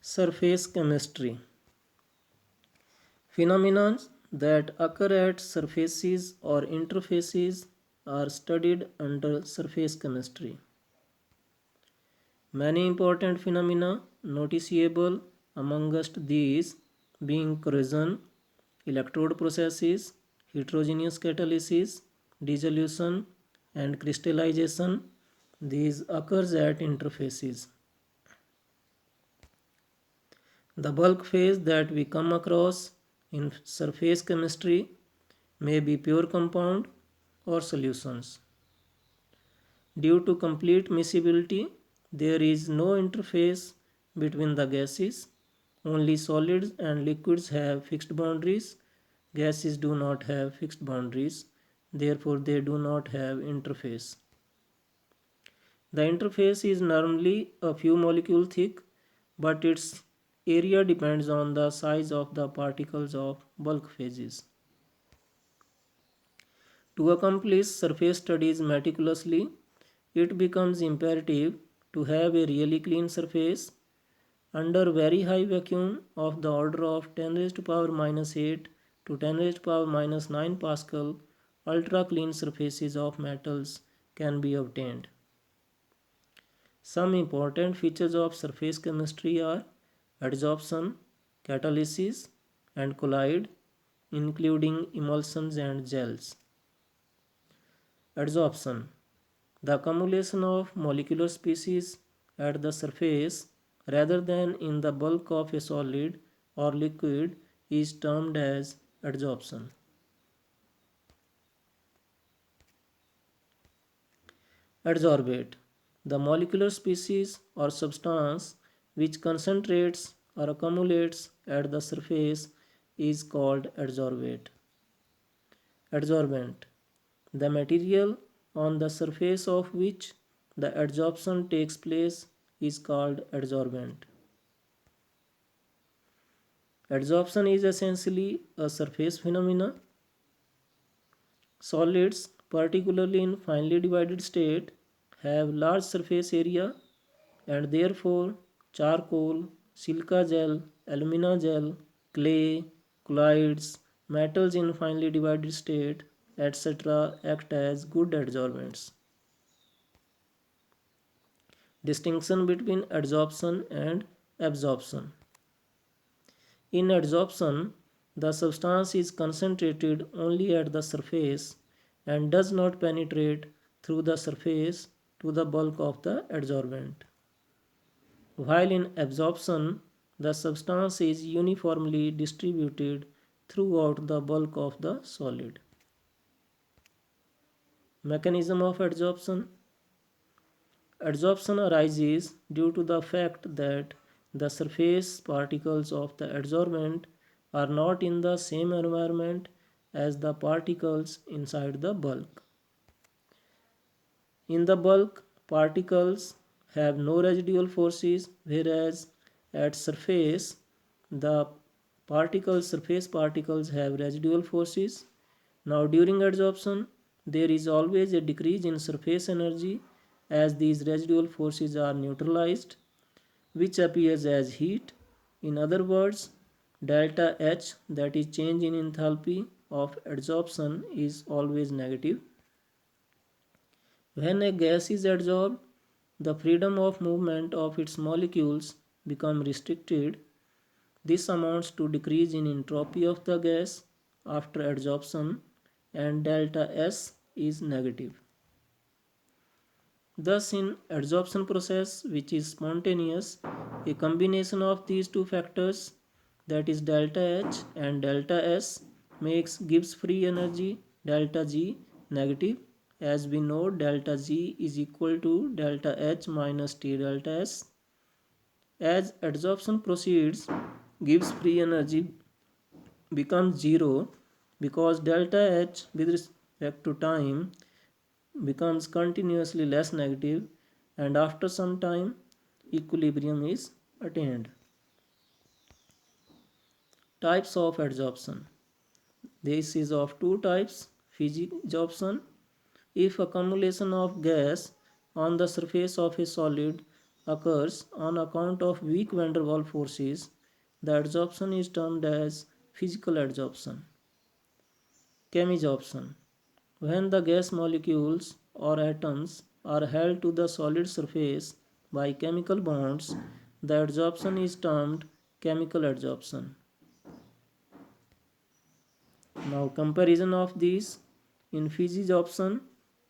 Surface chemistry. Phenomena that occur at surfaces or interfaces are studied under surface chemistry. Many important phenomena noticeable amongst these being corrosion, electrode processes, heterogeneous catalysis, dissolution, and crystallization. These occurs at interfaces. The bulk phase that we come across in surface chemistry may be pure compound or solutions. Due to complete miscibility, there is no interface between the gases. Only solids and liquids have fixed boundaries. Gases do not have fixed boundaries, therefore they do not have interface. The interface is normally a few molecules thick, but its area depends on the size of the particles of bulk phases. To accomplish surface studies meticulously, it becomes imperative to have a really clean surface. Under very high vacuum of the order of 10 raised to power minus 8 to 10 raised to power minus 9 Pascal, ultra clean surfaces of metals can be obtained. Some important features of surface chemistry are adsorption, catalysis, and collide, including emulsions and gels. Adsorption. The accumulation of molecular species at the surface rather than in the bulk of a solid or liquid is termed as adsorption. Adsorbate. The molecular species or substance which concentrates or accumulates at the surface is called adsorbate. Adsorbent. The material on the surface of which the adsorption takes place is called adsorbent. Adsorption is essentially a surface phenomena. Solids, particularly in finely divided state, have large surface area and therefore charcoal, silica gel, alumina gel, clay, colloids, metals in finely divided state, etc. act as good adsorbents. Distinction between adsorption and absorption. In adsorption, the substance is concentrated only at the surface and does not penetrate through the surface to the bulk of the adsorbent. While in absorption, the substance is uniformly distributed throughout the bulk of the solid. Mechanism of adsorption. Adsorption arises due to the fact that the surface particles of the adsorbent are not in the same environment as the particles inside the bulk. In the bulk, particles have no residual forces, whereas at surface, the surface particles have residual forces. Now during adsorption, there is always a decrease in surface energy as these residual forces are neutralized, which appears as heat. In other words, delta H, that is change in enthalpy of adsorption, is always negative. When a gas is adsorbed, the freedom of movement of its molecules become restricted. This amounts to decrease in entropy of the gas after adsorption and delta S is negative. Thus in adsorption process which is spontaneous, a combination of these two factors, that is delta H and delta S, gives free energy delta G negative. As we know, delta G is equal to delta H minus T delta S. As adsorption proceeds, gives free energy becomes zero because delta H with respect to time becomes continuously less negative, and after some time equilibrium is attained. Types of adsorption. This is of two types. Physisorption. If accumulation of gas on the surface of a solid occurs on account of weak van der Waals forces, the adsorption is termed as physical adsorption. Chemisorption. When the gas molecules or atoms are held to the solid surface by chemical bonds, the adsorption is termed chemical adsorption. Now comparison of these. In physisorption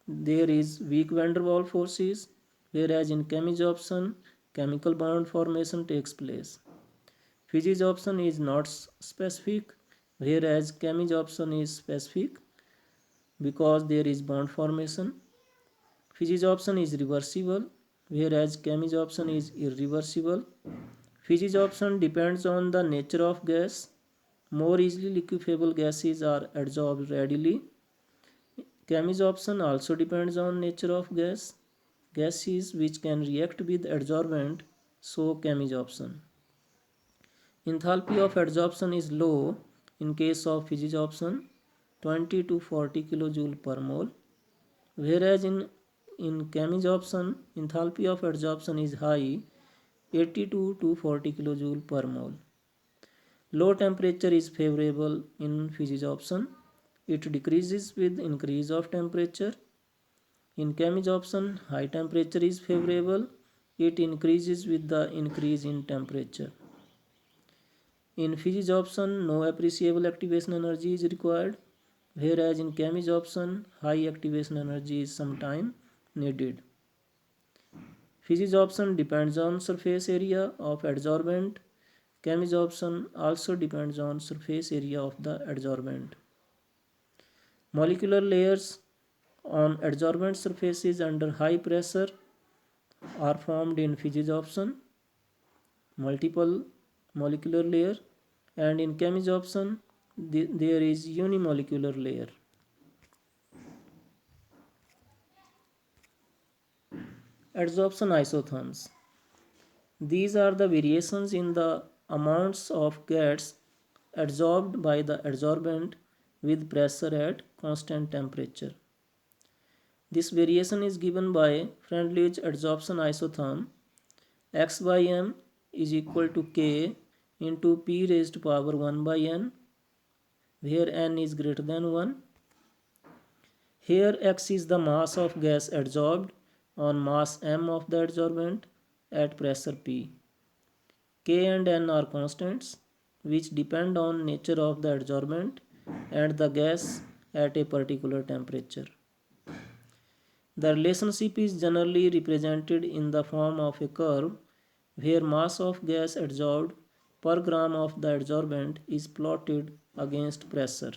there is weak van der Waals forces, whereas in chemisorption chemical bond formation takes place. Physisorption is not specific, whereas chemisorption is specific because there is bond formation. Physisorption is reversible, whereas chemisorption is irreversible. Physisorption depends on the nature of gas. More easily liquefiable gases are adsorbed readily. Chemisorption also depends on nature of gas. Gases which can react with adsorbent show chemisorption. Enthalpy of adsorption is low in case of physisorption, 20 to 40 kJ per mole, whereas in chemisorption enthalpy of adsorption is high, 82 to 40 kJ per mole. Low temperature is favorable in physisorption. It decreases with increase of temperature. In chemisorption, high temperature is favorable. It increases with the increase in temperature. In physisorption, no appreciable activation energy is required, whereas in chemisorption, high activation energy is sometimes needed. Physisorption depends on surface area of adsorbent. Chemisorption also depends on surface area of the adsorbent. Molecular layers on adsorbent surfaces under high pressure are formed in physisorption, multiple molecular layer, and in chemisorption there is unimolecular layer. Adsorption isotherms. These are the variations in the amounts of gas adsorbed by the adsorbent with pressure at constant temperature. This variation is given by Freundlich adsorption isotherm. X by m is equal to k into p raised to power 1 by n, where n is greater than 1. Here x is the mass of gas adsorbed on mass m of the adsorbent at pressure P. K and n are constants which depend on nature of the adsorbent and the gas at a particular temperature. The relationship is generally represented in the form of a curve where mass of gas adsorbed per gram of the adsorbent is plotted against pressure.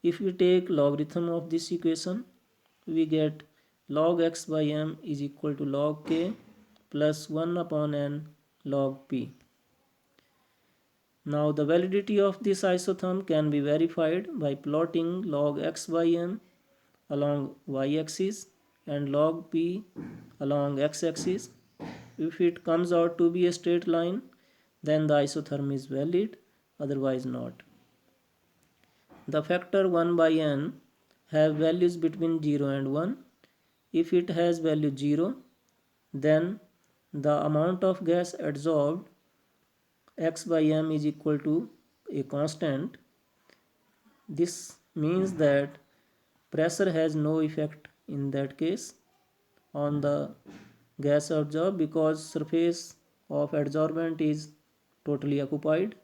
If we take logarithm of this equation, we get log x by m is equal to log k plus 1 upon n log p. Now the validity of this isotherm can be verified by plotting log x by m along y-axis and log p along x-axis. If it comes out to be a straight line, then the isotherm is valid, otherwise not. The factor 1 by n have values between 0 and 1. If it has value 0, then the amount of gas adsorbed x by m is equal to a constant. This means that pressure has no effect in that case on the gas adsorbed because surface of adsorbent is totally occupied.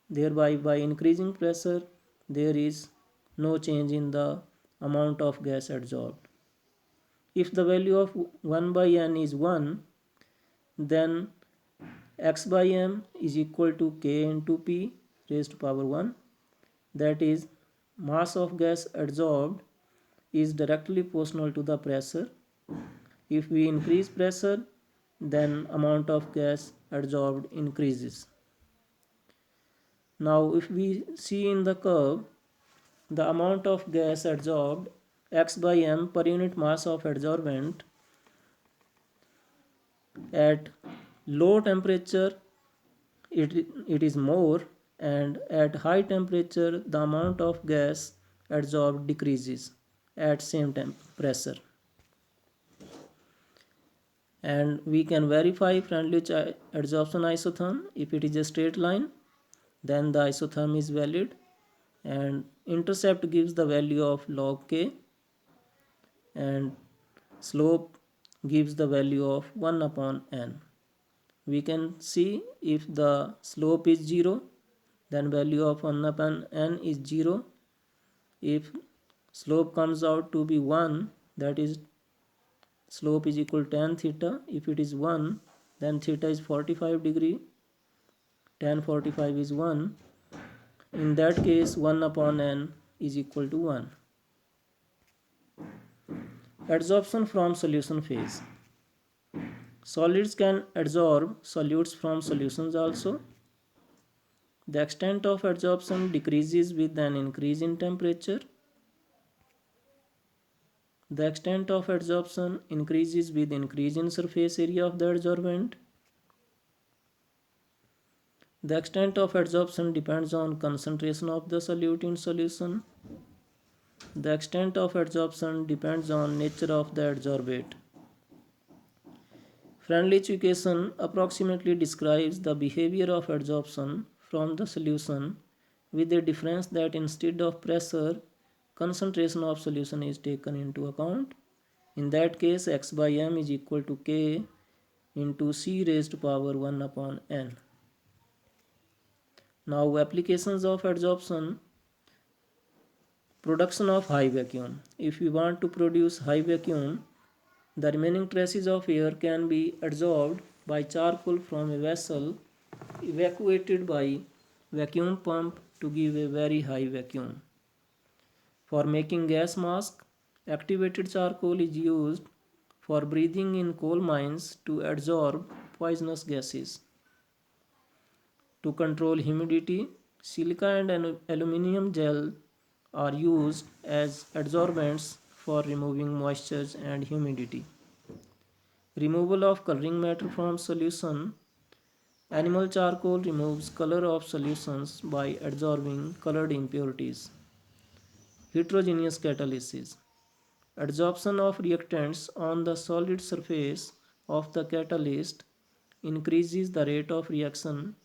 Thereby, by increasing pressure, there is no change in the amount of gas adsorbed. If the value of 1 by n is 1, then x by m is equal to k into p raised to power 1. That is, mass of gas adsorbed is directly proportional to the pressure. If we increase pressure, then amount of gas adsorbed increases. Now if we see in the curve, the amount of gas adsorbed x by m per unit mass of adsorbent at low temperature it is more, and at high temperature the amount of gas adsorbed decreases at same pressure. And we can verify Freundlich adsorption isotherm. If it is a straight line, then the isotherm is valid, and intercept gives the value of log k, and slope gives the value of 1 upon n. We can see if the slope is 0, then value of 1 upon n is 0. If slope comes out to be 1, that is slope is equal to tan theta. If it is 1, then theta is 45 degree, tan 45 is 1. In that case 1 upon n is equal to 1. Adsorption from solution phase. Solids can adsorb solutes from solutions also. The extent of adsorption decreases with an increase in temperature. The extent of adsorption increases with increase in surface area of the adsorbent. The extent of adsorption depends on concentration of the solute in solution. The extent of adsorption depends on nature of the adsorbate. Freundlich equation approximately describes the behavior of adsorption from the solution, with the difference that instead of pressure, concentration of solution is taken into account. In that case, x by m is equal to k into c raised to power 1 upon n. Now, applications of adsorption. Production of high vacuum. If we want to produce high vacuum, the remaining traces of air can be adsorbed by charcoal from a vessel evacuated by vacuum pump to give a very high vacuum. For making gas mask, activated charcoal is used for breathing in coal mines to adsorb poisonous gases. To control humidity, silica and aluminum gel are used as adsorbents for removing moisture and humidity. Removal of coloring matter from solution. Animal charcoal removes color of solutions by adsorbing colored impurities. Heterogeneous catalysis. Adsorption of reactants on the solid surface of the catalyst increases the rate of reaction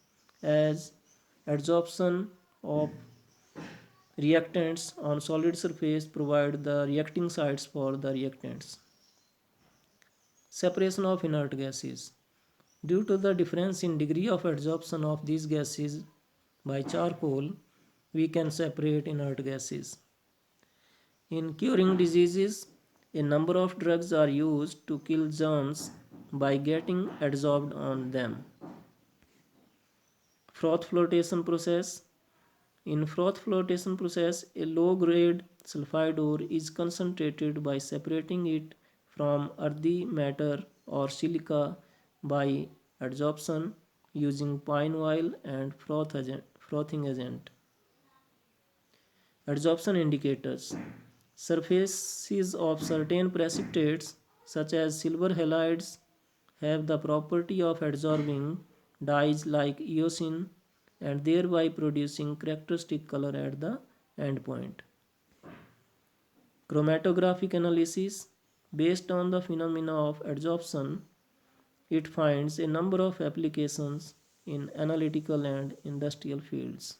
as adsorption of reactants on solid surface provide the reacting sites for the reactants. Separation of inert gases. Due to the difference in degree of adsorption of these gases by charcoal, we can separate inert gases. In curing diseases, a number of drugs are used to kill germs by getting adsorbed on them. Froth flotation process. In froth flotation process, a low-grade sulfide ore is concentrated by separating it from earthy matter or silica by adsorption using pine oil and frothing agent. Adsorption indicators. Surfaces of certain precipitates such as silver halides have the property of adsorbing dyes like eosin and thereby producing characteristic color at the endpoint. Chromatographic analysis. Based on the phenomena of adsorption, it finds a number of applications in analytical and industrial fields.